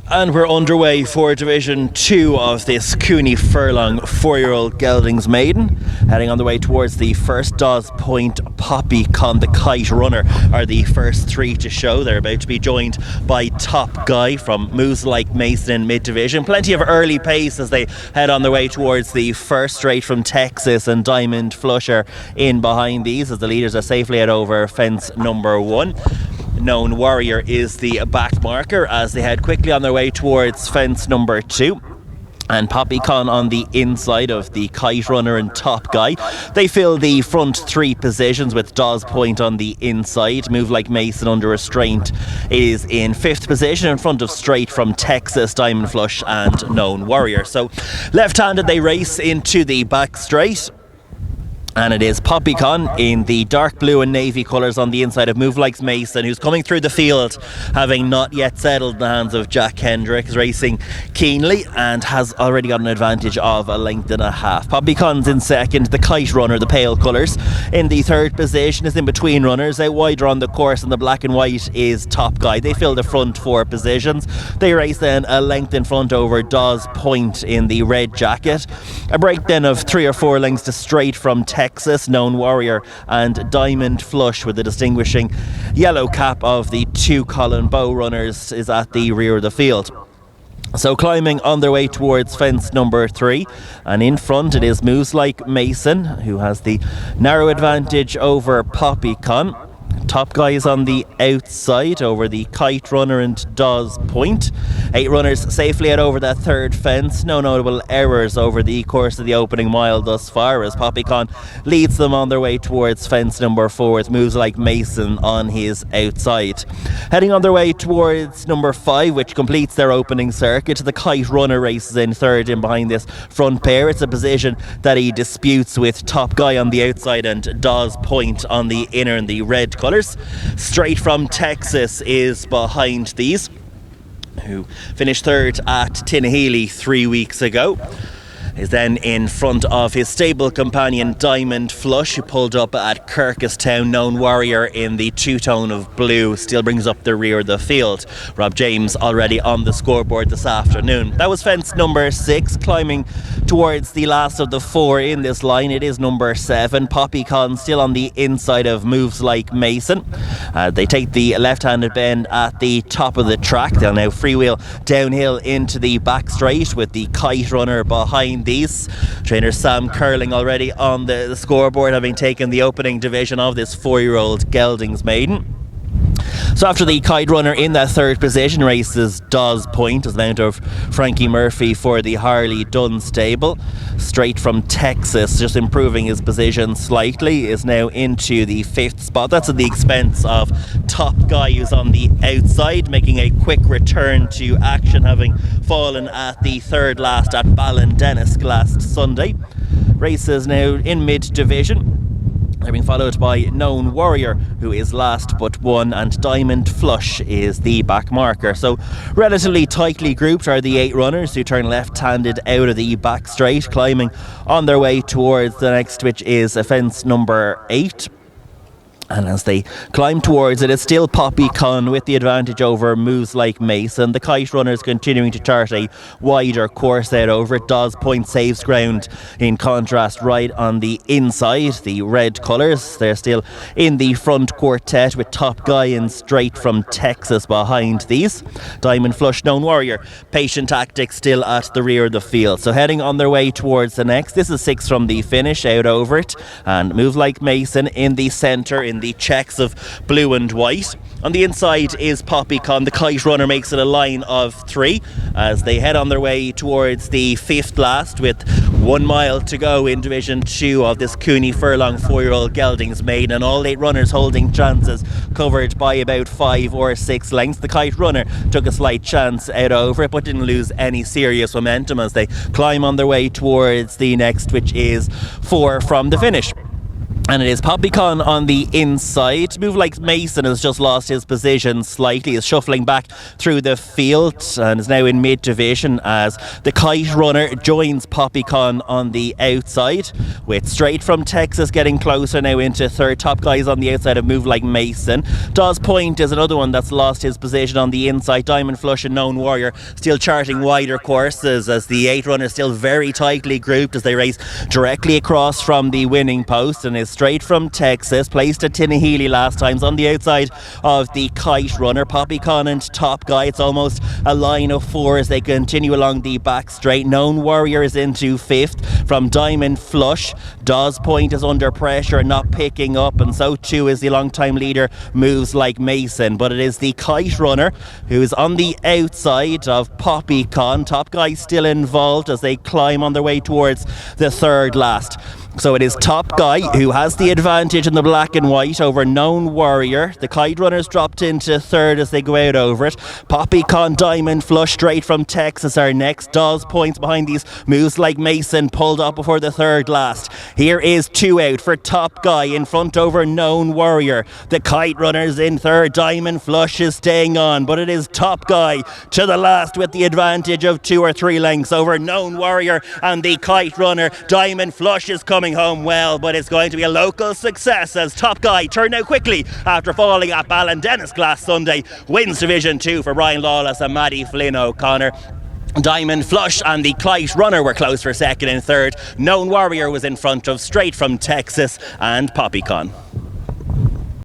And we're underway for Division 2 of this Cooney Furlong 4yo Geldings Maiden. Heading on the way towards the first Dawes Point Poppy Con, the Kite Runner, are the first three to show. They're about to be joined by Top Guy from Moves Like Mason in mid-division. Plenty of early pace as they head on their way towards the first straight from Texas, and Diamond Flusher in behind these as the leaders are safely out over fence number 1. Known Warrior is the back marker as they head quickly on their way towards fence number 2. And Poppycon on the inside of the Kite Runner and Top Guy. They fill the front 3 positions with Dawes Point on the inside. Move Like Mason under restraint is in 5th position in front of straight from Texas, Diamond Flush and Known Warrior. So left-handed they race into the back straight. And it is Poppycon in the dark blue and navy colours on the inside of Move Like Mason, who's coming through the field, having not yet settled in the hands of Jack Hendrick, racing keenly and has already got an advantage of a length and a half. Poppycon's in second, the Kite Runner, the pale colours. In the 3rd position is in between runners, out wider on the course, and the black and white is Top Guy. They fill the front 4 positions. They race then a length in front over Dawes Point in the red jacket. A break then of 3 or 4 lengths to straight from Texas, Known Warrior and Diamond Flush, with the distinguishing yellow cap of the 2 Colin Bow runners, is at the rear of the field. So climbing on their way towards fence number 3, and in front it is Moves Like Mason, who has the narrow advantage over Poppycon. Top Guy is on the outside over the Kite Runner and Dawes Point. 8 runners safely out over that 3rd fence. No notable errors over the course of the opening mile thus far, as Poppycon leads them on their way towards fence number 4 with Moves Like Mason on his outside. Heading on their way towards number 5, which completes their opening circuit, the Kite Runner races in 3rd in behind this front pair. It's a position that he disputes with Top Guy on the outside and Dawes Point on the inner in the red colours. Straight from Texas is behind these, who finished 3rd at Tinahely 3 weeks ago. Is then in front of his stable companion Diamond Flush, who pulled up at Kirkustown. Known Warrior in the 2-tone of blue still brings up the rear of the field. Rob James already on the scoreboard this afternoon. That was fence number 6. Climbing towards the last of the 4 in this line, it is number 7. Poppycon still on the inside of Moves Like Mason. They take the left-handed bend at the top of the track. They'll now freewheel downhill into the back straight with the Kite Runner behind these. Trainer Sam Curling already on the scoreboard, having taken the opening division of this 4-year-old Geldings Maiden. So after the Kite Runner in that 3rd position races Dawes Point as mount of Frankie Murphy for the Harley Dunn stable. Straight from Texas, just improving his position slightly, is now into the 5th spot. That's at the expense of Top Guy, who's on the outside, making a quick return to action, having fallen at the 3rd last at Ballindennis last Sunday. Races now in mid-division. They're being followed by Known Warrior, who is last but 1, and Diamond Flush is the back marker. So relatively tightly grouped are the 8 runners, who turn left-handed out of the back straight, climbing on their way towards the next, which is fence number 8. And as they climb towards it, it's still Poppycon with the advantage over Moves Like Mason. The Kite Runners continuing to chart a wider course out over it. Dawes Point saves ground in contrast right on the inside. The red colours, they're still in the front quartet with Top Guy and straight from Texas behind these. Diamond Flush, Known Warrior, Patient Tactics still at the rear of the field. So heading on their way towards the next. This is 6 from the finish out over it. And Move Like Mason in the centre in the checks of blue and white. On the inside is Poppycon. The Kite Runner makes it a line of 3 as they head on their way towards the 5th last with 1 mile to go in Division 2 of this Cooney Furlong 4yo Geldings Maiden, and all 8 runners holding chances, covered by about 5 or 6 lengths. The Kite Runner took a slight chance out over it but didn't lose any serious momentum as they climb on their way towards the next, which is 4 from the finish. And it is Poppycon on the inside. Move Like Mason has just lost his position slightly. Is shuffling back through the field and is now in mid-division as the Kite Runner joins Poppycon on the outside, with Straight From Texas getting closer now into third. Top Guys on the outside of Move Like Mason. Dawes Point is another one that's lost his position on the inside. Diamond Flush and Known Warrior still charting wider courses as the 8 runner still very tightly grouped as they race directly across from the winning post, and is Straight From Texas, placed at Tinnahealy last times on the outside of the Kite Runner. Poppycon and Top Guy, it's almost a line of 4 as they continue along the back straight. Known Warrior is into 5th from Diamond Flush. Dawes Point is under pressure and not picking up, and so too is the long-time leader Moves Like Mason. But it is the Kite Runner who is on the outside of Poppycon. Top Guy still involved as they climb on their way towards the third last. So it is Top Guy who has the advantage in the black and white over Known Warrior. The Kite Runners dropped into third as they go out over it. Poppycon, Diamond Flush, Straight From Texas are next. Dawes Points behind these. Moves Like Mason pulled up before the third last. Here is 2 out for Top Guy in front over Known Warrior. The Kite Runners in third. Diamond Flush is staying on, but it is Top Guy to the last with the advantage of 2 or 3 lengths over Known Warrior and the Kite Runner. Diamond Flush is coming home well, but it's going to be a local success as Top Guy turned out quickly after falling at Ballindennis last Sunday. Wins Division 2 for Ryan Lawless and Maddie Flynn O'Connor. Diamond Flush and the Kite Runner were close for second and third. Known Warrior was in front of Straight From Texas and Poppycon.